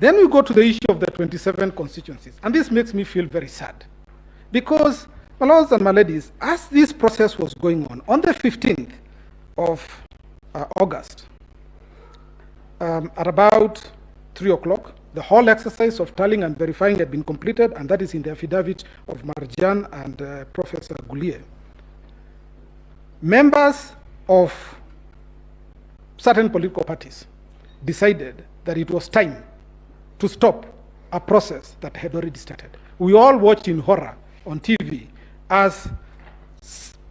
Then we go to the issue of the 27 constituencies. And this makes me feel very sad. Because, my lords and my ladies, as this process was going on the 15th of August, at about 3 o'clock, the whole exercise of tallying and verifying had been completed, and that is in the affidavit of Marjan and Professor Goulier. Members of certain political parties decided that it was time to stop a process that had already started. We all watched in horror on TV as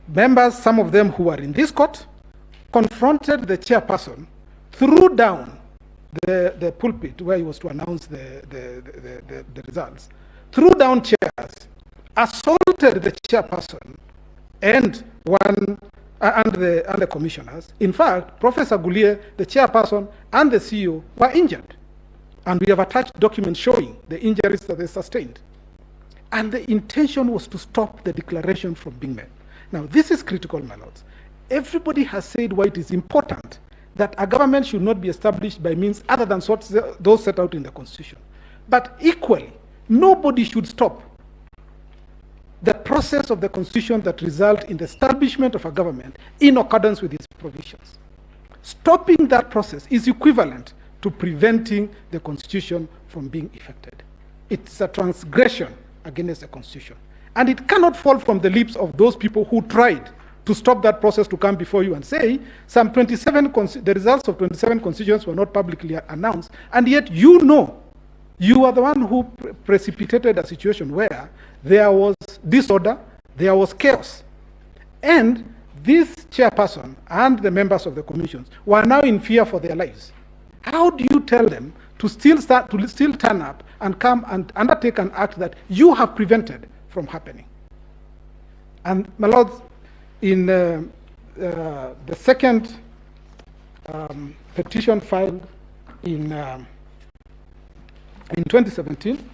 members, some of them who were in this court, confronted the chairperson, threw down the pulpit where he was to announce the results, threw down chairs, assaulted the chairperson and the commissioners. In fact, Professor Goulier, the chairperson, and the CEO were injured. And we have attached documents showing the injuries that they sustained. And the intention was to stop the declaration from being made. Now, this is critical, my lords. Everybody has said why it is important that a government should not be established by means other than those set out in the Constitution. But equally, nobody should stop the process of the Constitution that result in the establishment of a government in accordance with its provisions. Stopping that process is equivalent to preventing the Constitution from being effected. It's a transgression against the Constitution. And it cannot fall from the lips of those people who tried to stop that process to come before you and say the results of 27 constituents were not publicly announced, and yet you are the one who precipitated a situation where there was disorder, there was chaos. And this chairperson and the members of the commissions were now in fear for their lives. How do you tell them to still turn up and come and undertake an act that you have prevented from happening? And my lords, in the second petition filed in 2017,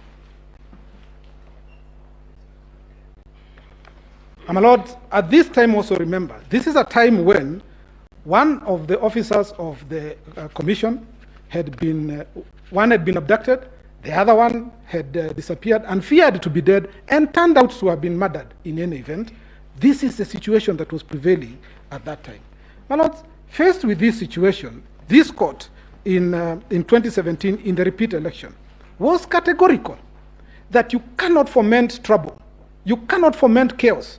and my lords, at this time also remember, this is a time when one of the officers of the commission had been abducted, the other one had disappeared and feared to be dead and turned out to have been murdered in any event. This is the situation that was prevailing at that time. My lords, faced with this situation, this court in 2017 in the repeat election was categorical that you cannot foment trouble, you cannot foment chaos,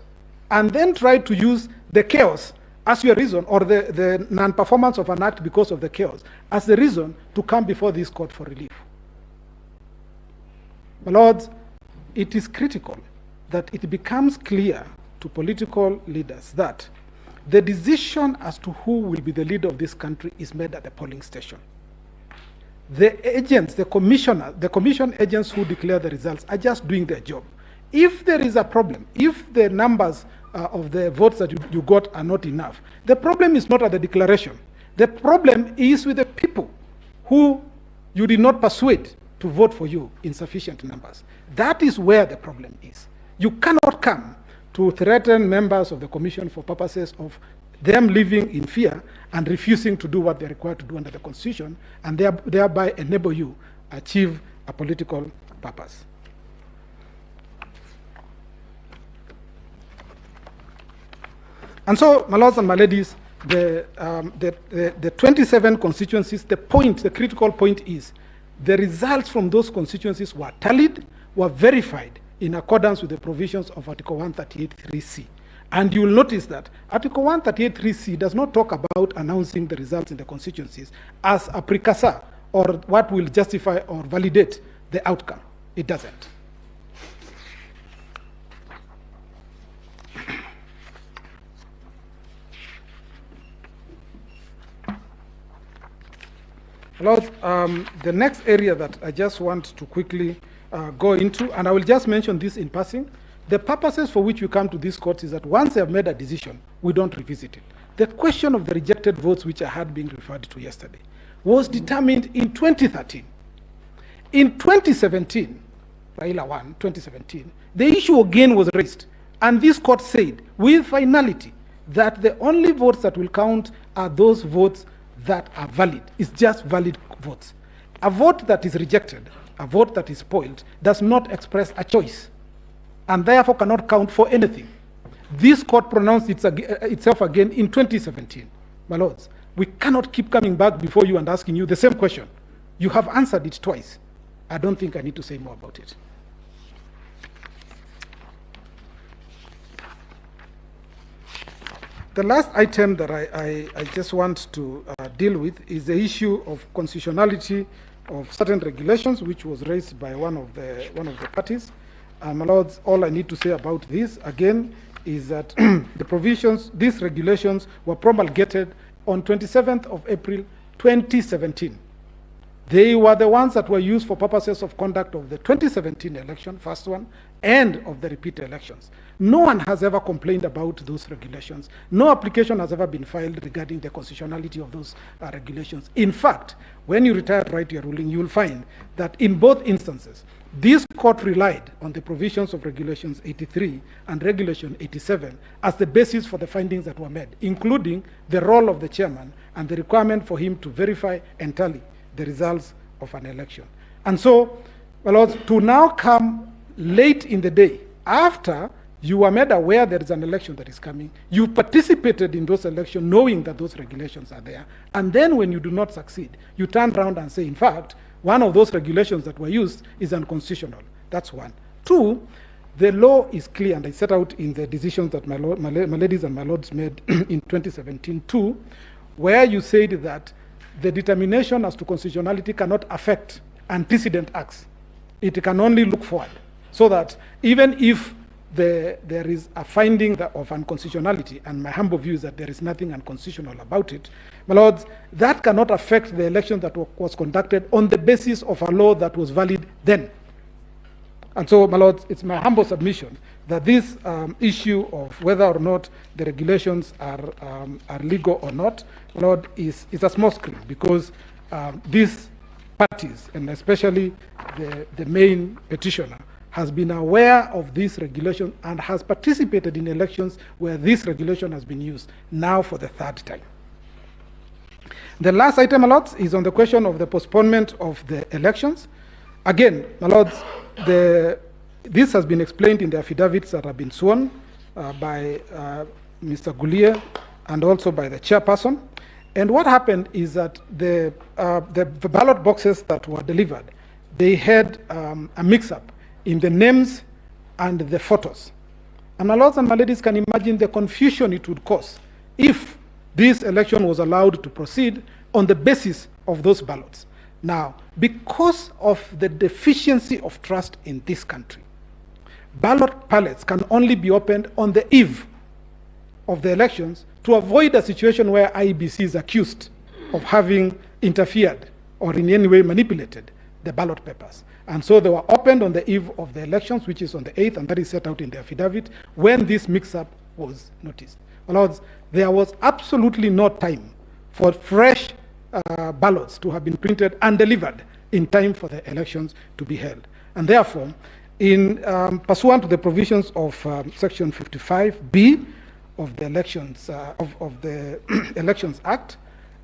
and then try to use the chaos as your reason, or the non-performance of an act because of the chaos, as the reason to come before this court for relief. My lords, it is critical that it becomes clear to political leaders that the decision as to who will be the leader of this country is made at the polling station. The agents, the commission agents who declare the results are just doing their job. If there is a problem, if the numbers of the votes that you got are not enough, the problem is not at the declaration. The problem is with the people who you did not persuade to vote for you in sufficient numbers. That is where the problem is. You cannot come to threaten members of the commission for purposes of them living in fear and refusing to do what they're required to do under the Constitution, and thereby enable you achieve a political purpose. And so, my lords and my ladies, the 27 constituencies, the critical point is the results from those constituencies were tallied, were verified in accordance with the provisions of Article 138(3)(c). And you will notice that Article 138(3)(c) does not talk about announcing the results in the constituencies as a precursor or what will justify or validate the outcome. It doesn't. Lord, the next area that I just want to quickly go into, and I will just mention this in passing, the purposes for which we come to this court is that once they have made a decision, we don't revisit it. The question of the rejected votes, which I had been referred to yesterday, was determined in 2013. In 2017, Raila won, 2017, the issue again was raised, and this court said with finality that the only votes that will count are those votes that are valid. It's just valid votes. A vote that is rejected, a vote that is spoiled, does not express a choice, and therefore cannot count for anything. This court pronounced itself again in 2017. My lords, we cannot keep coming back before you and asking you the same question. You have answered it twice. I don't think I need to say more about it. The last item that I just want to deal with is the issue of constitutionality of certain regulations, which was raised by one of the parties. My lords, all I need to say about this again is that the provisions, these regulations, were promulgated on 27th of April 2017. They were the ones that were used for purposes of conduct of the 2017 election, first one, and of the repeat elections. No one has ever complained about those regulations. No application has ever been filed regarding the constitutionality of those regulations. In fact, when you retire to write your ruling, you will find that in both instances, this court relied on the provisions of Regulations 83 and Regulation 87 as the basis for the findings that were made, including the role of the chairman and the requirement for him to verify and tally the results of an election. And so, my lords, to now come late in the day, after you were made aware there is an election that is coming, you participated in those elections knowing that those regulations are there, and then when you do not succeed, you turn around and say, in fact, one of those regulations that were used is unconstitutional. That's one. Two, the law is clear, and I set out in the decisions that my ladies and my lords made in 2017 too, where you said that the determination as to constitutionality cannot affect antecedent acts. It can only look forward, so that even if there is a finding of unconstitutionality, and my humble view is that there is nothing unconstitutional about it, my lords, that cannot affect the election that was conducted on the basis of a law that was valid then. And so, my lords, it's my humble submission that this issue of whether or not the regulations are legal or not, my lord, is a small screen, because these parties, and especially the main petitioner, has been aware of this regulation and has participated in elections where this regulation has been used, now for the third time. The last item, my lords, is on the question of the postponement of the elections. Again, my lords, this has been explained in the affidavits that have been sworn by Mr. Gulier and also by the chairperson. And what happened is that the ballot boxes that were delivered, they had a mix-up in the names and the photos. And my lords and my ladies can imagine the confusion it would cause if this election was allowed to proceed on the basis of those ballots. Now, because of the deficiency of trust in this country, ballot pallets can only be opened on the eve of the elections to avoid a situation where IEBC is accused of having interfered or in any way manipulated the ballot papers. And so they were opened on the eve of the elections, which is on the 8th, and that is set out in the affidavit, when this mix-up was noticed. My lords, there was absolutely no time for fresh ballots to have been printed and delivered in time for the elections to be held. And therefore, in pursuant to the provisions of Section 55B of the Elections of the Elections Act,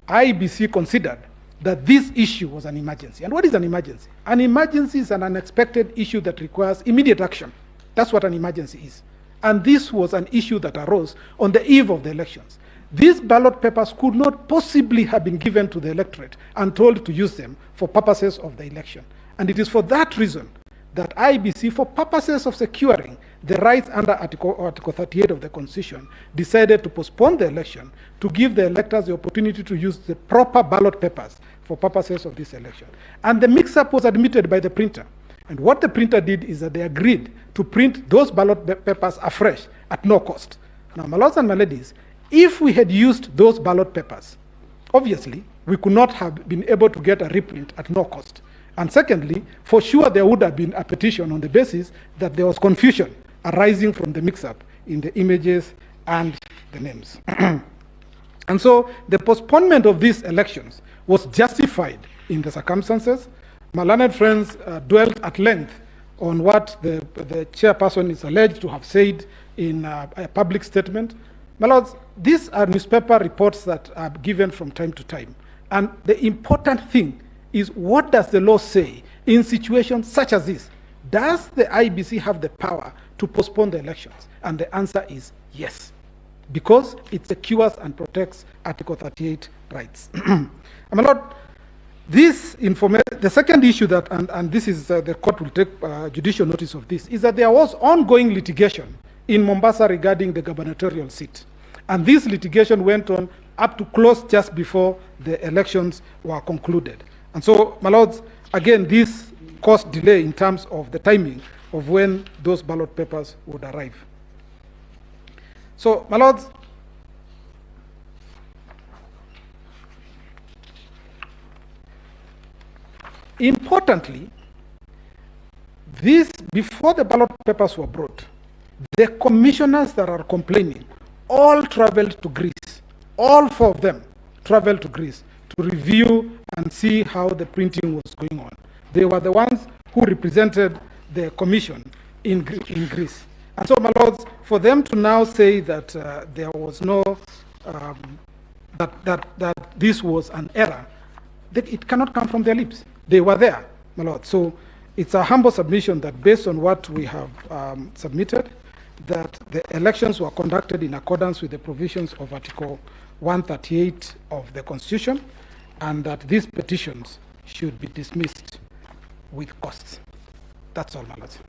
IEBC considered that this issue was an emergency. And what is an emergency? An emergency is an unexpected issue that requires immediate action. That's what an emergency is. And this was an issue that arose on the eve of the elections. These ballot papers could not possibly have been given to the electorate and told to use them for purposes of the election. And it is for that reason that IEBC, for purposes of securing the rights under Article 38 of the Constitution, decided to postpone the election to give the electors the opportunity to use the proper ballot papers for purposes of this election. And the mix-up was admitted by the printer. And what the printer did is that they agreed to print those ballot papers afresh at no cost. Now, my lords and my ladies, if we had used those ballot papers, obviously, we could not have been able to get a reprint at no cost. And secondly, for sure there would have been a petition on the basis that there was confusion arising from the mix-up in the images and the names. And so the postponement of these elections was justified in the circumstances. My learned friends dwelt at length on what the chairperson is alleged to have said in a public statement. My lords, these are newspaper reports that are given from time to time. And the important thing is, what does the law say in situations such as this? Does the IEBC have the power to postpone the elections? And the answer is yes, because it secures and protects Article 38 rights. My Lord, the second issue that, and this is the court will take judicial notice of this, is that there was ongoing litigation in Mombasa regarding the gubernatorial seat. And this litigation went on up to close just before the elections were concluded. And so, my lords, again, this caused delay in terms of the timing of when those ballot papers would arrive. So, my lords, importantly, before the ballot papers were brought, the commissioners that are complaining all traveled to Greece. All 4 of them traveled to Greece to review and see how the printing was going on. They were the ones who represented the commission in Greece. And so, my lords, for them to now say that there was no, that this was an error, that it cannot come from their lips. They were there, my lord. So it's a humble submission that based on what we have submitted, that the elections were conducted in accordance with the provisions of Article 138 of the Constitution, and that these petitions should be dismissed with costs. That's all, my lords.